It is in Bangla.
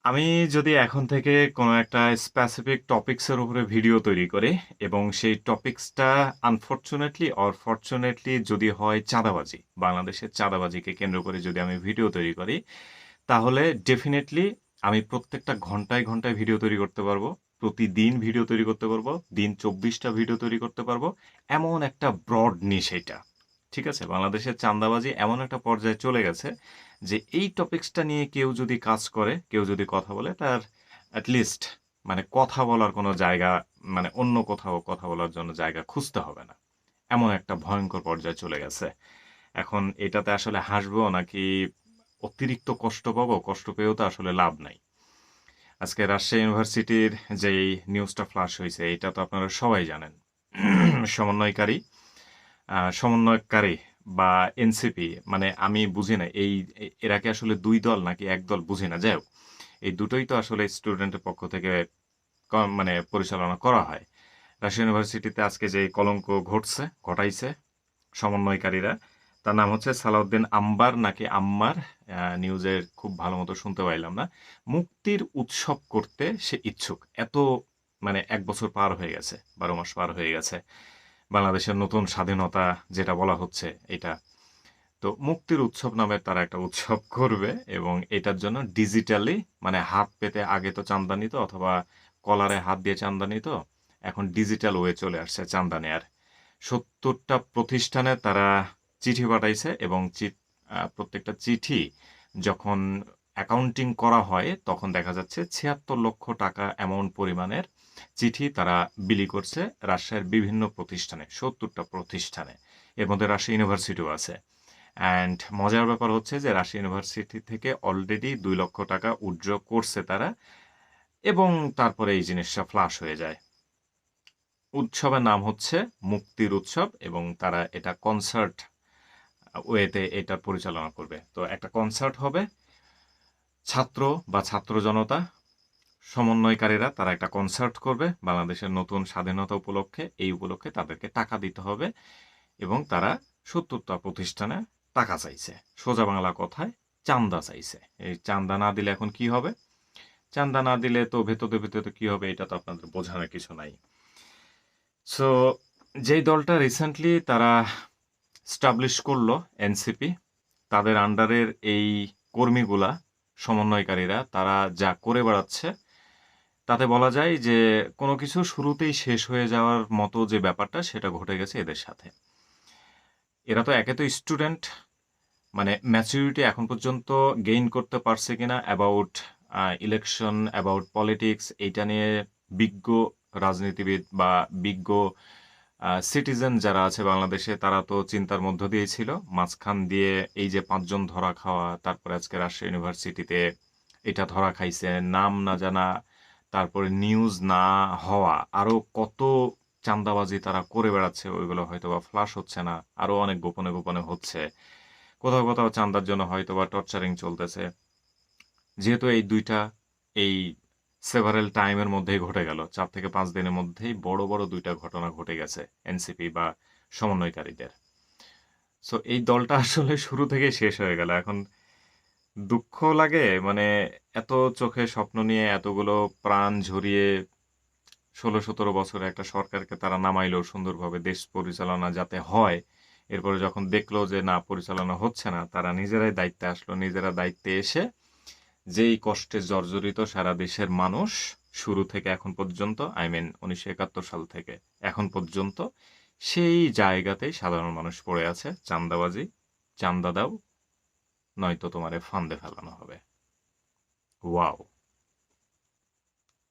আমি যদি এখন থেকে কোনো একটা স্পেসিফিক টপিকসের উপরে ভিডিও তৈরি করি এবং সেই টপিকসটা আনফরচুনেটলি অর ফরচুনেটলি যদি হয় চাঁদাবাজি, বাংলাদেশের চাঁদাবাজিকে কেন্দ্র করে যদি আমি ভিডিও তৈরি করি, তাহলে ডেফিনেটলি আমি প্রত্যেকটা ঘন্টায় ঘন্টায় ভিডিও তৈরি করতে পারবো। প্রতিদিন ভিডিও তৈরি করতে পারবো। দিন ২৪টা ভিডিও তৈরি করতে পারবো। এমন একটা ব্রড নিশ এটা। ঠিক আছে? বাংলাদেশের চাঁদাবাজি এমন একটা পর্যায়ে চলে গেছে যে এই টপিকসটা নিয়ে কেউ যদি কাজ করে, কেউ যদি কথা বলে তার এট লিস্ট মানে কথা বলার কোনো জায়গা মানে অন্য কোথাও কথা বলার জন্য জায়গা খুঁজতে হবে না। এমন একটা ভয়ঙ্কর পর্যায়ে চলে গেছে। এখন এটাতে আসলে হাসবো নাকি অতিরিক্ত কষ্ট পাবো? কষ্ট পেয়েও তো আসলে লাভ নাই। আজকে রাজশাহী ইউনিভার্সিটির যেই নিউজটা ফ্লাশ হইছে এটা তো আপনারা সবাই জানেন। সমন্বয়কারী সমন্বয়কারী বা এনসিপি মানে আমি বুঝি না এরা কি আসলে ২ দল নাকি ১ দল বুঝি না। যাই হোক, এই দুটোই তো আসলে স্টুডেন্টের পক্ষ থেকে মানে পরিচালনা করা হয়। রাজশাহী ইউনিভার্সিটিতে আজকে যে কলঙ্ক ঘটাইছে সমন্বয়কারীরা, তার নাম হচ্ছে সালাউদ্দিন আম্বার নাকি আম্মার, নিউজে খুব ভালো মতো শুনতে পাইলাম না। মুক্তির উৎসব করতে সে ইচ্ছুক। এত মানে ১ বছর পার হয়ে গেছে, ১২ মাস পার হয়ে গেছে। বাংলাদেশের নতুন স্বাধীনতা যেটা বলা হচ্ছে এটা। তো মুক্তির উৎসব নামে তারা একটা উৎসব করবে এবং এটার জন্য ডিজিটালি মানে হাত পেতে আগে তো চাঁদা নিত অথবা কলারে হাত দিয়ে চাঁদা নিত। এখন ডিজিটাল ওয়ে চলে আসছে চাঁদা নেয়ার। ৭০টা প্রতিষ্ঠানে তারা চিঠি পাঠাইছে এবং প্রত্যেকটা চিঠি যখন অ্যাকাউন্টিং করা হয় তখন দেখা যাচ্ছে ৭৬ লক্ষ টাকা অ্যামাউন্ট পরিমাণের চিঠি তারা বিলি করছে রাজশাহীর বিভিন্ন প্রতিষ্ঠানে, ৭০টা প্রতিষ্ঠানে। এর মধ্যে রাজশাহী ইউনিভার্সিটিও আছে। অ্যান্ড মজার ব্যাপার হচ্ছে যে রাজশাহী ইউনিভার্সিটি থেকে অলরেডি ২ লক্ষ টাকা উইথড্র করছে তারা এবং তারপরে এই জিনিসটা ফ্লাশ হয়ে যায়। উৎসবের নাম হচ্ছে মুক্তির উৎসব এবং তারা এটা কনসার্ট ওয়েতে এটা পরিচালনা করবে। তো একটা কনসার্ট হবে, ছাত্র বা ছাত্র জনতা সমন্বয়কারীরা তারা একটা কনসার্ট করবে বাংলাদেশের নতুন স্বাধীনতা উপলক্ষে। এই উপলক্ষে তাদেরকে টাকা দিতে হবে এবং তারা ৭০টা প্রতিষ্ঠানে টাকা চাইছে। সোজা বাংলা কথায় চাঁদা চাইছে। এই চাঁদা না দিলে এখন কি হবে? চাঁদা না দিলে তো ভেতরে ভেতরে কি হবে এটা তো আপনাদের বোঝানোর কিছু নাই। সো যেই দলটা রিসেন্টলি তারা স্টাবলিশ করলো এনসিপি, তাদের আন্ডারের এই কর্মীগুলা সমন্বয়কারীরা তারা যা করে বেড়াচ্ছে তাতে বলা যায় যে কোনো কিছু শুরুতেই শেষ হয়ে যাওয়ার মতো যে ব্যাপারটা সেটা ঘটে গেছে এদের সাথে। এরা তো একে তো স্টুডেন্ট মানে ম্যাচুরিটি এখন পর্যন্ত গেইন করতে পারছে কিনা অ্যাবাউট ইলেকশন, অ্যাবাউট পলিটিক্স এইটা নিয়ে বিজ্ঞ রাজনীতিবিদ বা বিজ্ঞ সিটিজেন যারা আছে বাংলাদেশে তারা তো চিন্তার মধ্য দিয়েই ছিল। মাঝখান দিয়ে এই যে ৫ জন ধরা খাওয়া, তারপরে আজকে রাজশাহী ইউনিভার্সিটিতে এটা ধরা খাইছে, নাম না জানা, তারপরে নিউজ না হওয়া, আরও কত চাঁদাবাজি তারা করে বেড়াচ্ছে ওইগুলো হয়তোবা ফ্লাশ হচ্ছে না, আরও অনেক গোপনে গোপনে হচ্ছে। কোথাও কোথাও চাঁদার জন্য হয়তোবা টর্চারিং চলতেছে। যেহেতু এই ২টা এই সেভারেল টাইমের মধ্যেই ঘটে গেল, ৪ থেকে ৫ দিনের মধ্যেই বড় বড় ২টা ঘটনা ঘটে গেছে এনসিপি বা সমন্বয়কারীদের। সো এই দলটা আসলে শুরু থেকেই শেষ হয়ে গেল। এখন দুঃখ লাগে মানে এত চোখে স্বপ্ন নিয়ে এতগুলো প্রাণ ঝরিয়ে ১৬-১৭ বছরে একটা সরকারকে তারা নামাইলো সুন্দরভাবে দেশ পরিচালনা যাতে হয়। এরপরে যখন দেখলো যে না পরিচালনা হচ্ছে না, তারা নিজেরাই দায়িত্বে আসলো। নিজেরা দায়িত্বে এসে যেই কষ্টে জর্জরিত সারা দেশের মানুষ শুরু থেকে এখন পর্যন্ত, আই মিন ১৯৭১ সাল থেকে এখন পর্যন্ত, সেই জায়গাতেই সাধারণ মানুষ পড়ে আছে। চাঁদাবাজি, চাঁদা দাও নয়তো তোমারে ফান্দে ফেলানো হবে। ওয়াও!